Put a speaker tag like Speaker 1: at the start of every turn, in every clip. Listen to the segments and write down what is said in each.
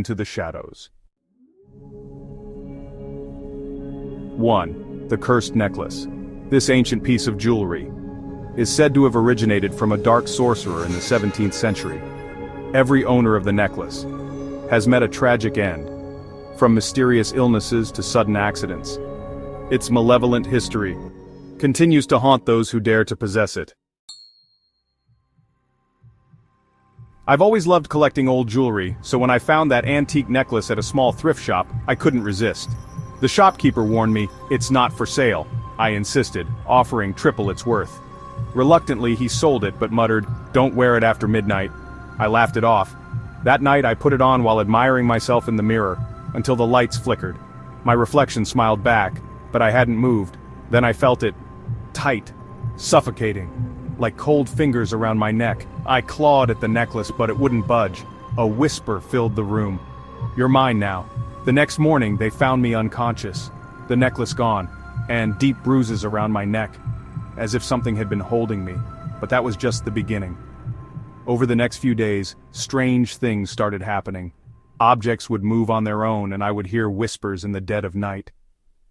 Speaker 1: into the shadows. 1. The Cursed Necklace. This ancient piece of jewelry is said to have originated from a dark sorcerer in the 17th century. Every owner of the necklace has met a tragic end, from mysterious illnesses to sudden accidents. Its malevolent history continues to haunt those who dare to possess it. I've always loved collecting old jewelry, so when I found that antique necklace at a small thrift shop, I couldn't resist. The shopkeeper warned me, "It's not for sale." I insisted, offering triple its worth. Reluctantly, he sold it but muttered, "Don't wear it after midnight." I laughed it off. That night I put it on while admiring myself in the mirror, until the lights flickered. My reflection smiled back, but I hadn't moved. Then I felt it, tight, suffocating, like cold fingers around my neck. I clawed at the necklace but it wouldn't budge. A whisper filled the room. "You're mine now." The next morning they found me unconscious, the necklace gone, and deep bruises around my neck, as if something had been holding me, but that was just the beginning. Over the next few days, strange things started happening. Objects would move on their own and I would hear whispers in the dead of night.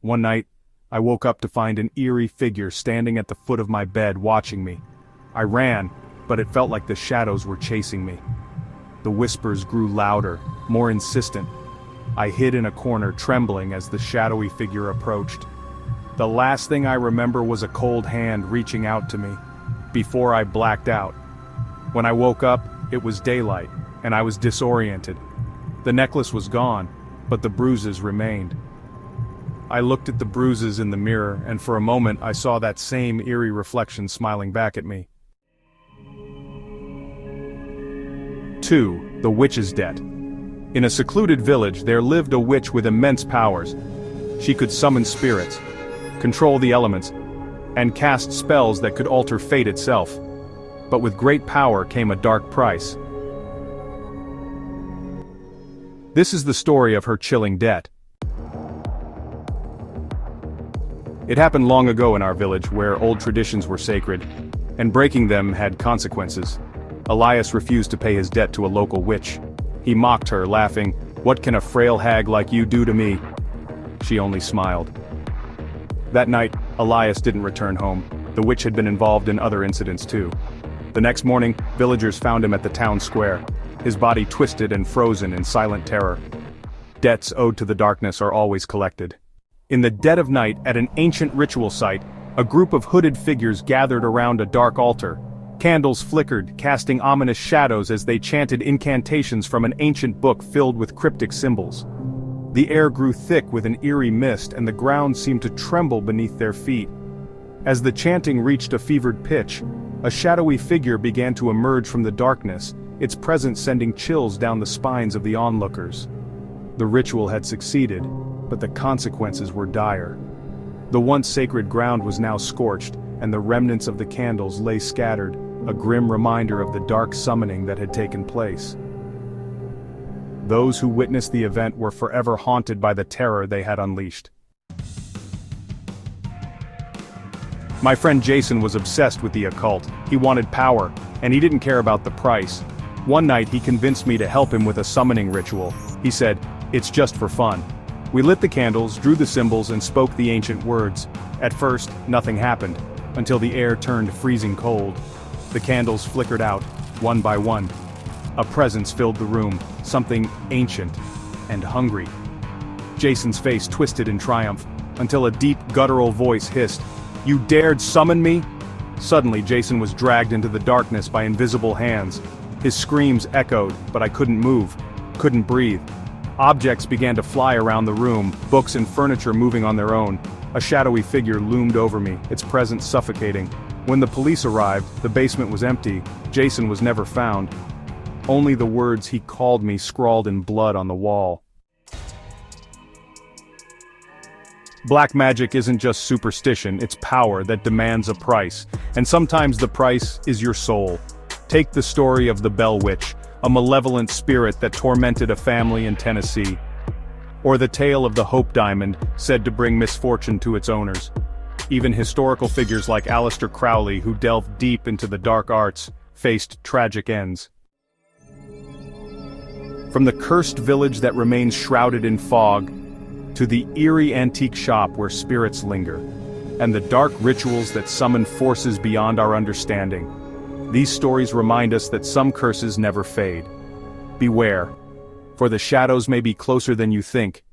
Speaker 1: One night, I woke up to find an eerie figure standing at the foot of my bed watching me. I ran, but it felt like the shadows were chasing me. The whispers grew louder, more insistent. I hid in a corner, trembling as the shadowy figure approached. The last thing I remember was a cold hand reaching out to me, before I blacked out. When I woke up, it was daylight, and I was disoriented. The necklace was gone, but the bruises remained. I looked at the bruises in the mirror, and for a moment I saw that same eerie reflection smiling back at me. 2. The Witch's Debt. In a secluded village there lived a witch with immense powers. She could summon spirits, control the elements, and cast spells that could alter fate itself. But with great power came a dark price. This is the story of her chilling debt. It happened long ago in our village where old traditions were sacred, and breaking them had consequences. Elias refused to pay his debt to a local witch. He mocked her, laughing, "What can a frail hag like you do to me?" She only smiled. That night, Elias didn't return home. The witch had been involved in other incidents too. The next morning, villagers found him at the town square, his body twisted and frozen in silent terror. Debts owed to the darkness are always collected. In the dead of night, at an ancient ritual site, a group of hooded figures gathered around a dark altar. Candles flickered, casting ominous shadows as they chanted incantations from an ancient book filled with cryptic symbols. The air grew thick with an eerie mist and the ground seemed to tremble beneath their feet. As the chanting reached a fevered pitch, a shadowy figure began to emerge from the darkness, its presence sending chills down the spines of the onlookers. The ritual had succeeded, but the consequences were dire. The once sacred ground was now scorched, and the remnants of the candles lay scattered, a grim reminder of the dark summoning that had taken place. Those who witnessed the event were forever haunted by the terror they had unleashed. My friend Jason was obsessed with the occult. He wanted power, and he didn't care about the price. One night he convinced me to help him with a summoning ritual. He said, "It's just for fun." We lit the candles, drew the symbols, and spoke the ancient words. At first, nothing happened, until the air turned freezing cold. The candles flickered out, one by one. A presence filled the room, something ancient and hungry. Jason's face twisted in triumph, until a deep, guttural voice hissed, "You dared summon me?" Suddenly Jason was dragged into the darkness by invisible hands. His screams echoed, but I couldn't move, couldn't breathe. Objects began to fly around the room, books and furniture moving on their own. A shadowy figure loomed over me, its presence suffocating. When the police arrived, the basement was empty. Jason was never found. Only the words he called me scrawled in blood on the wall. Black magic isn't just superstition, it's power that demands a price. And sometimes the price is your soul. Take the story of the Bell Witch, a malevolent spirit that tormented a family in Tennessee. Or the tale of the Hope Diamond, said to bring misfortune to its owners. Even historical figures like Aleister Crowley, who delved deep into the dark arts, faced tragic ends. From the cursed village that remains shrouded in fog, to the eerie antique shop where spirits linger, and the dark rituals that summon forces beyond our understanding. These stories remind us that some curses never fade. Beware, for the shadows may be closer than you think,